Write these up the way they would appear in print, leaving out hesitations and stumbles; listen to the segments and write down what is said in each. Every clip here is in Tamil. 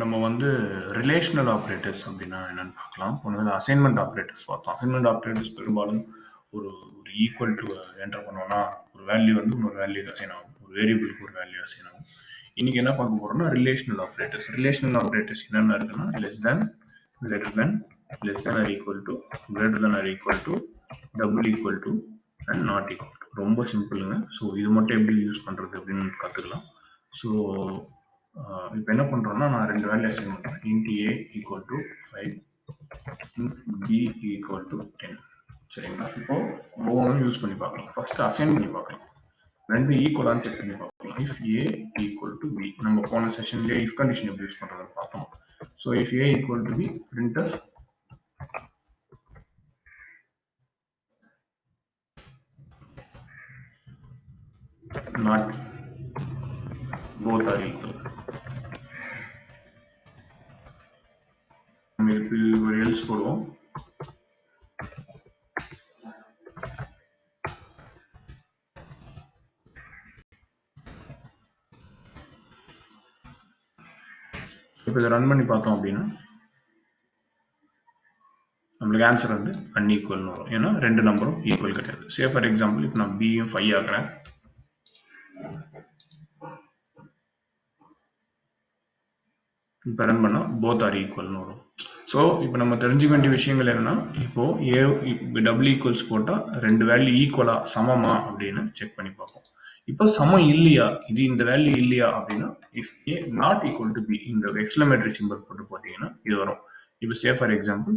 நம்ம வந்து ரிலேஷனல் ஆப்ரேட்டர்ஸ் அப்படின்னா என்னன்னு பார்க்கலாம். ஒன்று அசைன்மெண்ட் ஆப்ரேட்டர்ஸ் பார்த்தோம். அசைன்மெண்ட் ஆப்ரேட்டர்ஸ் பெரும்பாலும் ஒரு ஒரு ஈக்குவல் டு என்டர் பண்ணோம்னா ஒரு வேல்யூ வந்து இன்னொரு வேல்யூ அசைன் ஆகும், ஒரு வேரியபிளுக்கு ஒரு வேல்யூ அசைன் ஆகும். இன்னைக்கு என்ன பார்க்க போறோம்னா ரிலேஷனல் ஆப்ரேட்டர்ஸ். ரிலேஷனல் ஆப்ரேட்டர்ஸ் என்னென்ன இருக்குன்னா less than, greater than, less than or equal to, greater than or equal to, double equal to and not equal to. ரொம்ப சிம்பிளுங்க. ஸோ இது மட்டும் எப்படி யூஸ் பண்றது அப்படின்னு கற்றுக்கலாம். ஸோ இப்போ என்ன பண்றோம்னா நான் ரெண்டு வேல்யூ அசைன் பண்றேன். int a equal to 5, int b equal to 10. சரிங்களா? இப்போ ஒவ்வொன்றும் யூஸ் பண்ணி பார்க்கலாம். ஃபர்ஸ்ட் அசைன் பண்ணி பார்க்கலாம். ரெண்டு ஈக்குவலான்னு செக் பண்ணி பார்க்கலாம். if a equal to b, நம்ம போன செஷன்லேயே if கண்டிஷன் எப்படி யூஸ் பண்றதுன்னு பார்த்தோம். So if a equal to b, printf not both are equal. நம்ம இதுக்கு ஒரு else போடுவோம். இப்போ இதை ரன் பண்ணி பார்த்தோம் அப்படின்னா நம்மளுக்கு ஆன்சர் வந்து அன்ஈக்குவல்னு வரும். ஏன்னா ரெண்டு நம்பரும் ஈக்குவல் கிடையாது. சே ஃபார் எக்ஸாம்பிள் இப்போ நான் பியும் 5 ஆக்குறேன். இப்போ ரன் பண்ணா போத் ஆர் ஈக்குவல்னு வரும். ஸோ இப்போ நம்ம தெரிஞ்சுக்க வேண்டிய விஷயங்கள் என்னன்னா, இப்போ ஏ டபுள் ஈக்குவல்ஸ் போட்டால் ரெண்டு வேல்யூ ஈக்குவலா சமமா அப்படின்னு செக் பண்ணி பார்ப்போம். இப்போ சமம் இல்லையா, இது இந்த வேல்யூ இல்லையா அப்படின்னா if A not equal to B இந்த எக்ஸ்க்ளமேட்டரி சிம்பிள் போட்டு போட்டீங்கன்னா இது வரும். இப்போ சே ஃபார் எக்ஸாம்பிள்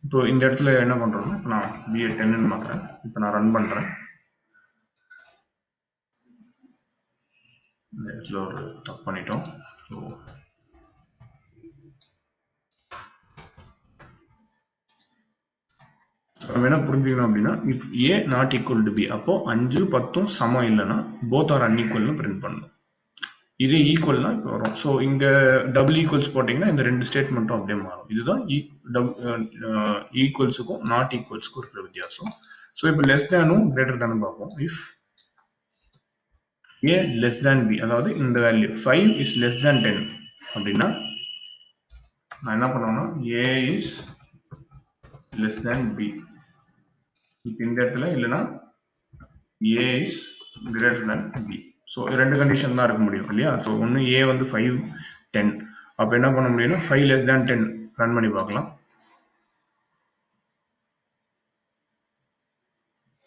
இப்போ இந்த இடத்துல என்ன பண்றோம்னா இப்போ நான் பிஏ 10ன்னு மாத்துறேன். இப்போ நான் ரன் பண்றேன். இந்த இடத்துல ஒரு தப்பு பண்ணிட்டோம். ஸோ நம்ம என்ன புரிஞ்சுக்கணும் அப்படின்னா if A not equal to B, அப்போ 5 10 சமம் இல்லைன்னா போத் ஆர் அன்ஈக்குவல்னு பிரிண்ட் பண்ணணும். இதே ஈக்குவல்னா இப்போ வரும். ஸோ இங்க டபுள் ஈக்குவல்ஸ் போட்டீங்கன்னா இந்த ரெண்டு ஸ்டேட்மெண்ட்டும் அப்படியே மாறும். இதுதான் ஈக்குவல்ஸுக்கும் நாட் ஈக்குவல்ஸுக்கும் இருக்கிற வித்தியாசம். ஸோ இப்போ லெஸ் தேனும் கிரேட்டர் தேனும் பார்ப்போம். If A less than B, அதாவது இந்த வேல்யூ 5 இஸ் லெஸ் தேன் 10 அப்படின்னா நான் என்ன பண்ணுவேன்னா A is less than B. இப்போ இந்த இடத்துல இல்லைன்னா A is greater than B. So ரெண்டு கண்டிஷன் தான் இருக்க முடியும் இல்லையா? ஸோ ஒன்று ஏ வந்து 5 10, அப்போ என்ன பண்ண முடியும்னா 5 லெஸ் தேன் 10 ரன் பண்ணி பார்க்கலாம்.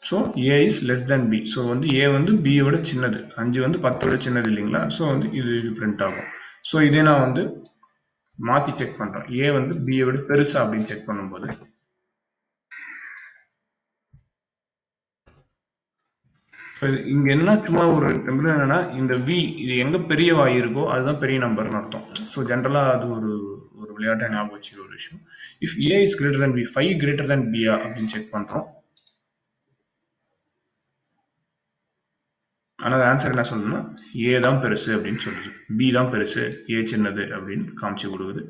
So A is less than B. So வந்து ஏ வந்து பி விட சின்னது, 5 வந்து 10 விட சின்னது இல்லைங்களா? ஸோ வந்து இது பிரிண்ட் ஆகும். ஸோ இதே நான் வந்து மாற்றி செக் பண்ணுறேன். ஏ வந்து பியை விட பெருசா அப்படின்னு செக் பண்ணும்போது இங்க என்ன சும்மா ஒரு டெம்ப்ளேட் என்னன்னா இந்த வி இது எங்க பெரிய வாய் இருக்கோ அதுதான் பெரிய நம்பர்னு அர்த்தம். ஸோ ஜென்ரலா அது ஒரு ஒரு விளையாட்டை ஞாபகம் வச்சுக்கிற ஒரு விஷயம். If A is greater than B, 5 greater than பியா அப்படின்னு செக் பண்றோம். ஆனால் ஆன்சர் என்ன சொல்லணும்னா ஏ தான் பெருசு அப்படின்னு சொல்லுது, பி தான் பெருசு ஏ சின்னது அப்படின்னு காமிச்சு கொடுக்குது.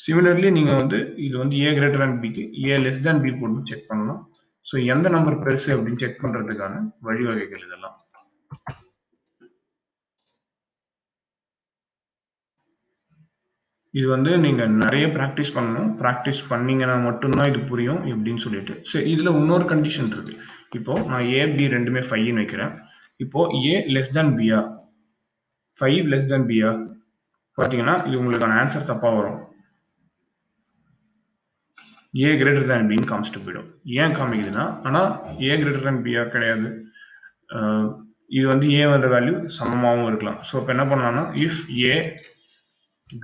சிமிலர்லி நீங்க வந்து இது வந்து ஏ கிரேட்டர் தேன் பிக்கு ஏ லெஸ் தேன் பி போட்டு செக் பண்ணலாம். ஸோ எந்த நம்பர் பெருசு அப்படின்னு செக் பண்றதுக்கான வழிவகைகள் இதெல்லாம். இது வந்து நீங்க நிறைய ப்ராக்டிஸ் பண்ணணும். ப்ராக்டிஸ் பண்ணீங்கன்னா மட்டும்தான் இது புரியும் எப்படின்னு சொல்லிட்டு. சரி, இதுல இன்னொரு கண்டிஷன் இருக்கு. இப்போ நான் ஏ பி ரெண்டுமே 5ன்னு வைக்கிறேன். இப்போ ஏ லெஸ் தேன் பியா, 5 லெஸ் தேன் பியா பாத்தீங்கன்னா இது உங்களுக்கான ஆன்சர் தப்பா வரும். ஏ கிரேட்டர் தேன் பின்னு காமிச்சிட்டு போயிடும். ஏன் காமிக்குதுன்னா ஆனா ஏ கிரேட்டர் தேன் பியா கிடையாது. இது வந்து ஏ வந்த வேல்யூ சமமாகவும் இருக்கலாம். ஸோ இப்போ என்ன பண்ணலாம்னா if A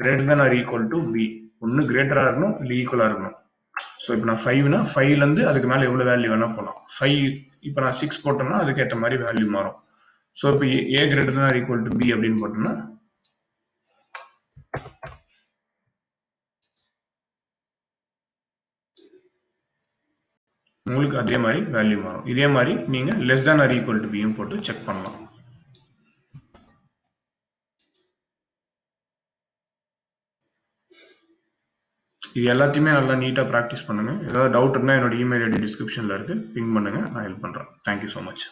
greater than or equal to B, ஒன்று கிரேட்டரா இருக்கணும் இல்லை ஈக்குவலா இருக்கணும். ஸோ இப்போ நான் 5னா 5லேருந்து அதுக்கு மேலே எவ்வளோ வேல்யூ வேணால் போகலாம். 5 இப்போ நான் 6 போட்டோம்னா அதுக்கு ஏற்ற மாதிரி வேல்யூ மாறும். ஸோ இப்போ A greater than or equal to B அப்படின்னு போட்டோம்னா உங்களுக்கு அதே மாதிரி வேல்யூ மாறும். இதே மாதிரி நீங்கள் less than or equal to பியும் போட்டு செக் பண்ணலாம். இது எல்லாத்தையுமே நல்லா நீட்டாக ப்ராக்டிஸ் பண்ணுங்கள். ஏதாவது டவுட் இருந்தால் என்னோட இமெயில் ஐடி டிஸ்கிரிப்ஷனில் இருக்குது, பிங் பண்ணுங்கள், நான் ஹெல்ப் பண்ணுறேன். Thank you so much.